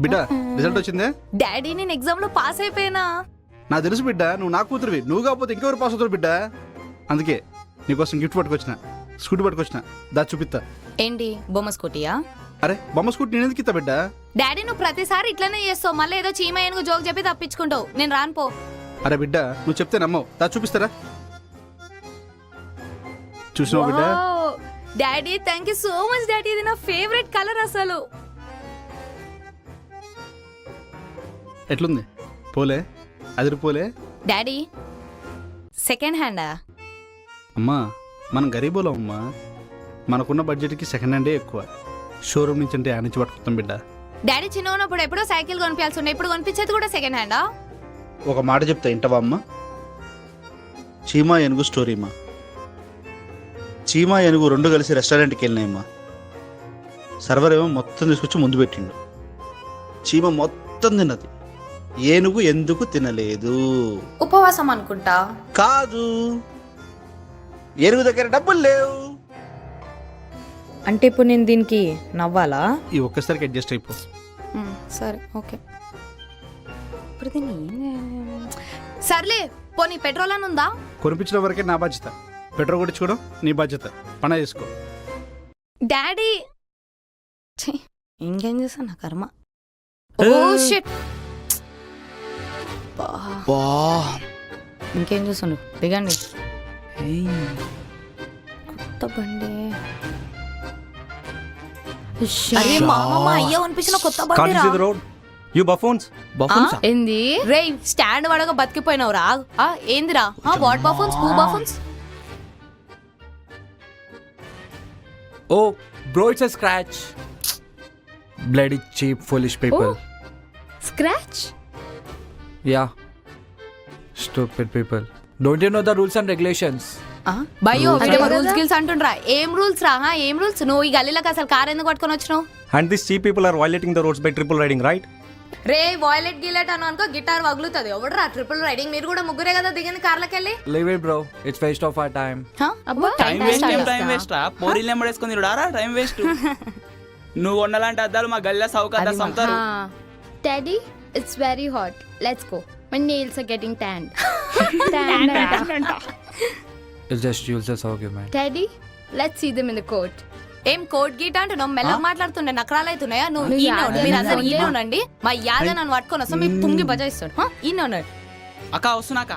బిడ్డ రిజల్ట్ వచ్చిందే? డాడీ నేను ఎగ్జామ్ లో పాస్ అయిపోయినా. నాకు తెలుసు బిడ్డ, నువ్వు నా కూతురువి. నువ్వు కాకపోతే ఇంకెవరు పాస్ అవుతారు బిడ్డ. అందుకే నీకోసం గిఫ్ట్ పట్టుకొచ్చిన, స్కూటీ పట్టుకొచ్చిన. దా చూపిస్తా. ఏంటి బొమ్మ స్కూటీయా? అరే బొమ్మ స్కూటీ నేను ఎందుకు ఇస్తా బిడ్డ? డాడీ నువ్వు ప్రతిసారి ఇట్లానే చేస్తావు, మళ్ళీ ఏదో చీమ ఏనుగు జోక్ చెప్పి తప్పించుకుంటావు. నేను రాను పో. అరే బిడ్డ నువ్వు చెప్తే నమ్మవు. దా చూపిస్తారా? చూసినావు బిడ్డ? Daddy thank you so much daddy, ఇది నా ఫేవరెట్ కలర్ అసలు. ఎట్లుంది? పోలే అదిరిపోలే. Daddy second హ్యాండా? అమ్మా మనం గరీబోలో అమ్మా, మనకున్న బడ్జెట్కి సెకండ్ హ్యాండే ఎక్కువ. షోరూమ్ నుంచి అంటే ఆ నుంచి పట్టుకుంటాం బిడ్డ. డాడీ చిన్న ఉన్నప్పుడు ఎప్పుడో సైకిల్ కొనిపించాల్సి ఉండే, ఇప్పుడు కొనిపించేది కూడా సెకండ్ హ్యాండా? ఒక మాట చెప్తా ఇంటవా అమ్మ? చీమా ఏనుగు స్టోరీమా. చీమా ఏనుగు రెండు కలిసి రెస్టారెంట్కి వెళ్ళినాయమ్మా. సర్వర్ ఏమో మొత్తం తీసుకొచ్చి ముందు పెట్టిండు. చీమ మొత్తం తిన్నది, ఏనుగు ఎందుకు తినలేదు? ఉపవాసం అనుకుంటా. కాదు, ఏనుగు దగ్గర డబ్బులు లేవు. అంటే ఇప్పుడు నేను దీనికి నవ్వాలా? ఈ ఒక్కసారికి అడ్జస్ట్ అయిపో. సరే ఓకే. ఇప్పుడు దీన్ని సర్లే పోనీ పెట్రోల్ అని ఉందా? కొనిపించడం వరకే నా బాధ్యత, పెట్రోల్ కొట్టించుకోవడం నీ బాధ్యత. పని చేసుకో. డాడీ ఇంకేం చేస్తా నా కర్మ. ఇంకేం చూసాను దిగండి. కొత్త బండి. అరే మామ అయ్యో అనిపించిన కొత్త బండి. ఏంది రే స్టాండ్ పడగా బతికిపోయినావు రా. ఏందిరా what buffoons, who buffoons? Oh, bro, it's a scratch. Bloody cheap, foolish people. Scratch? Yeah. Stupid people. Don't you know the rules and regulations? భయో రూల్స్ గిల్స్ అంటుండ్రా. ఏం రూల్స్ రా? ఏం రూల్స్? నువ్వు ఈ గల్లీలోకి అసలు కార్ ఎందుకు పట్టుకొని వచ్చినావు? And these cheap people are violating the roads by triple riding, right? రే వాయిలెట్ గిలెట్ అని అనుకో గిటార్ వగులుతుంది. ఎవడరా ట్రిపుల్ రైడింగ్? మీరు కూడా ముగ్గురే కదా దిగింది కార్లకి వెళ్ళి. Leave it, bro. It's waste of our time. Time waste రా. పోరీలు ఎంబడేసుకొని రారా, టైం వేస్ట్. నువ్వు వండాలంటే అద్దాలు మా Galla సౌకర్య సంతారు. Daddy, it's very hot. Let's go. My nails are getting tanned. It's just useless argument. Daddy, let's see them in the court. ఏం coat గీట అంటున్నావు? మెల్లగా మాట్లాడుతుండే నకరాలు అవుతున్నాయా? నువ్వు మీరందరూ ఈయన ఉండండి. మా యాద నన్ను పట్టుకొని వస్తాం, మీ పుంగి బజాయిస్తాడు. ఈయన ఉన్నాడు. అక్క వస్తున్నాక.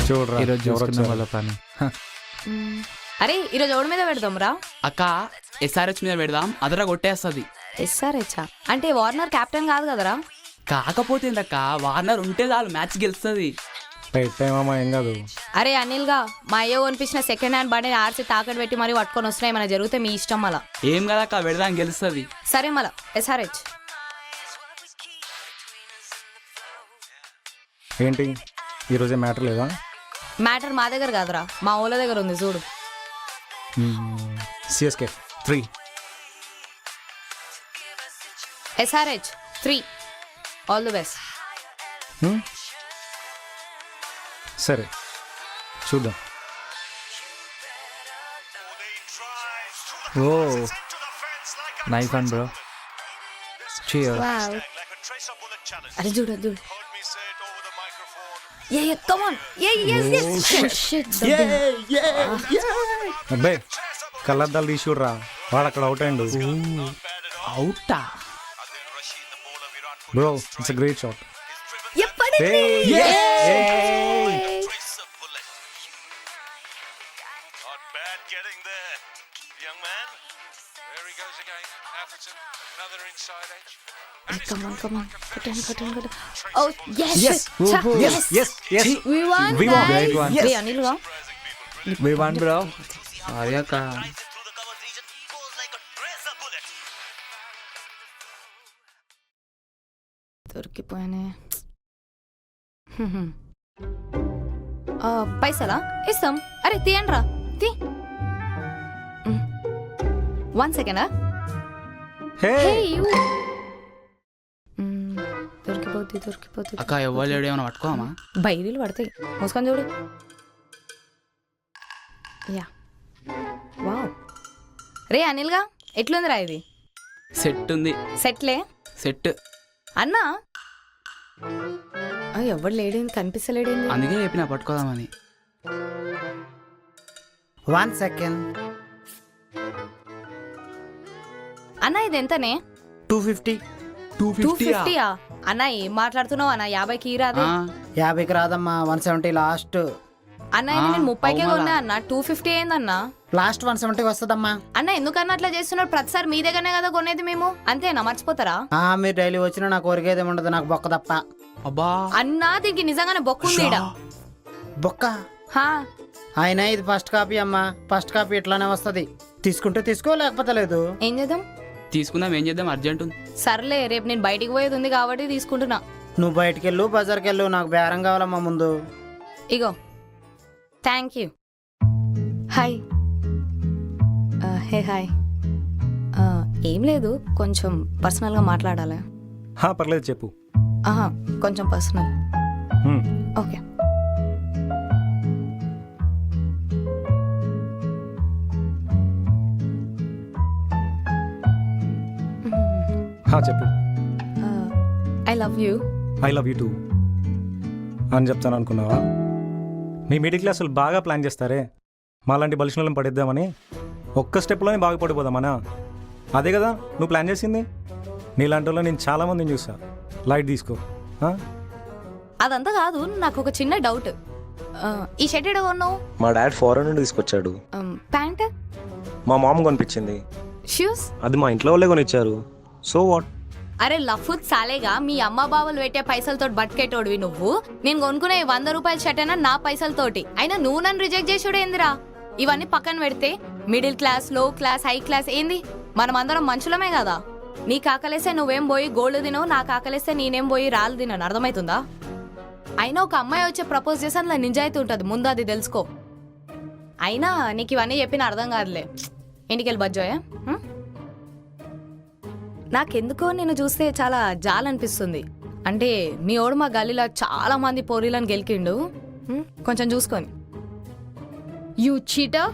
చూడరా ఈరోజు చూసుకున్న వాళ్ళ పని. అరే ఈరోజు ఎవడి మీద పెడదాం రా? అక్క ఎస్ఆర్హెచ్ మీద పెడదాం, అదరా కొట్టేస్తుంది. ఎస్ఆర్హెచ్ అంటే వార్నర్ కెప్టెన్ కాదు కదరా? కాకపోతే ఏందక్క, వార్నర్ ఉంటే చాలు మ్యాచ్ గెలుస్తుంది. ఏం కాదు. అరే అనిల్ గా మా అయ్యో కొనిపించిన సెకండ్ హ్యాండ్ బండిని ఆర్సి తాకట్టు పెట్టి మరి పట్టుకొని వస్తున్నాయి. మన జరిగితే మీ ఇష్టం. మళ్ళా ఏం కదక్క, పెడదాం గెలుస్తుంది. సరే మళ్ళా ఎస్ఆర్హెచ్. ఏంటి ఈరోజే మ్యాటర్ లేదా? మ్యాటర్ మా దగ్గర కాదురా, మా ఓల దగ్గర ఉంది చూడు. CSK 3. SRH 3. All the best. సరే చూద్దాం. Oh nice one bro. Cheers. Wow. అరే చూడు చూడు. Yeah, come on. Yes. Shit. అబ్బాయి కళ్ళద్దాలు తీసుకుర్రా, వాడు అక్కడ అవుట్ అయ్యిండు. అవుటా bro, it's a great shot. Come on. Cut on. Oh, yes. Yes. We won. Great one. రే అనిల్ గా We won, bro. Sorry అక్క. దొరికిపోయానే. పైసలా ఇస్తాం. అరే తీయండి రా, తీ. 1 సెకండా. హే Hey, you. దొరికిపోద్ది. అక్క ఎవరు లేడు ఏమైనా పట్టుకోమా? బైరీలు పడతాయి, మూసుకొని చూడు. Yeah, wow. రే అనిల్గా, ఎట్లుందిరా ఇది? సెట్ ఉంది. సెట్లే సెట్ అన్నా. ఎవడు లేడేంది, కనిపిస్తలేడేంది? అందుకే చెప్పిన పట్టుకోదామని. 1 second. అన్నా ఇది ఎంతనే? 250. 250. అన్నా ఏం మాట్లాడుతున్నావు అన్న? 50కి రాదు. 50కి రాదమ్మా, 170 లాస్ట్. అన్న ఇది నేను 30కే అవునా? కొన్నా అన్న. 250 ఏందన్నా? లాస్ట్ 170 వస్తుందమ్మా. అన్న ఎందుకన్నా అట్లా చేస్తున్నారు? ప్రతిసారి మీ దగ్గరనే కదా కొనేది మేము. అంతేనా, మర్చిపోతారా? మీరు డైలీ వచ్చినా నాకు కోరికేది ఉండదు, నాకు బొక్క తప్ప. అబ్బా అన్నా దీనికి నిజంగానే బొక్కుంది ఈడ. బొక్క హా, అయినా ఇది ఫస్ట్ కాపీ అమ్మా. ఫస్ట్ కాపీ ఇట్లానే వస్తది. తీసుకుంటే తీసుకో, లేకపోతే లేదు. ఏం చేద్దాం? తీసుకుందాం, ఏం చేద్దాం, అర్జెంట్ ఉంది. సర్లే, రేపు నేను బయటికి పోయేది ఉంది కాబట్టి తీసుకుంటున్నా. నువ్వు బయటికి వెళ్ళు, బజార్కి వెళ్ళు, నాకు బేరం కావాలమ్మా ముందు. ఇగో, thank you. Hi. Hey hi. ఏం లేదు, కొంచెం పర్సనల్గా మాట్లాడాలి. పర్లేదు చెప్పు. ఆహా, కొంచెం పర్సనల్. హ్మ్. ఓకే. చెప్పు. I love you. I love you two అని చెప్తాను అనుకున్నావా? మీ మిడిల్ క్లాసులు బాగా ప్లాన్ చేస్తారే, మాలాంటి బలిష్ణులను పడేద్దామని. ఒక్క స్టెప్లోనే బాగా పడిపోదామనా? అదే కదా నువ్వు ప్లాన్ చేసింది. నీలాంటి వాళ్ళు నేను చాలామందిని చూసా. లైట్ తీసుకో. అదంతా కాదు, నాకు ఒక చిన్న డౌట్. ఈ షర్ట్ ఎడ కొన్నావు? మా డాడ్ ఫారెన్ నుండి తీసుకొచ్చాడు. ప్యాంట్? మా మామ కొనిపించింది. షూస్? అది మా ఇంట్లో వాళ్ళే కొనిచ్చారు. So what? అరే లఫుత్ సాలేగా, మీ అమ్మ బావలు పెట్టే పైసలతో బతికేటోడివి నువ్వు. నేను కొనుక్కునే 100 రూపాయల షర్ట్ అయినా నా పైసలతోటి. అయినా నువ్వు నన్ను రిజెక్ట్ చేసాడు ఏందిరా? ఇవన్నీ పక్కన పెడితే మిడిల్ క్లాస్, లో క్లాస్, హై క్లాస్ ఏంది? మనం అందరం మనుషులమే కదా. నీకు ఆకలేస్తే నువ్వేం పోయి గోల్డ్ తినవు, నాకు ఆకలేస్తే నేనేం పోయి రాళ్ళు తినను. అర్థమవుతుందా? అయినా ఒక అమ్మాయి వచ్చి ప్రపోజ్ చేసి అందులో నిజాయితీ ఉంటుంది, ముందు అది తెలుసుకో. అయినా నీకు ఇవన్నీ చెప్పిన అర్థం కాదులే. ఇంటికి వెళ్ళి బజ్జోయా. నాకెందుకో నేను చూస్తే చాలా జాలనిపిస్తుంది. అంటే మీ ఓడు మా గల్లీలో చాలా మంది పోరీలను గెలికిండు. కొంచెం చూసుకొని. You cheater.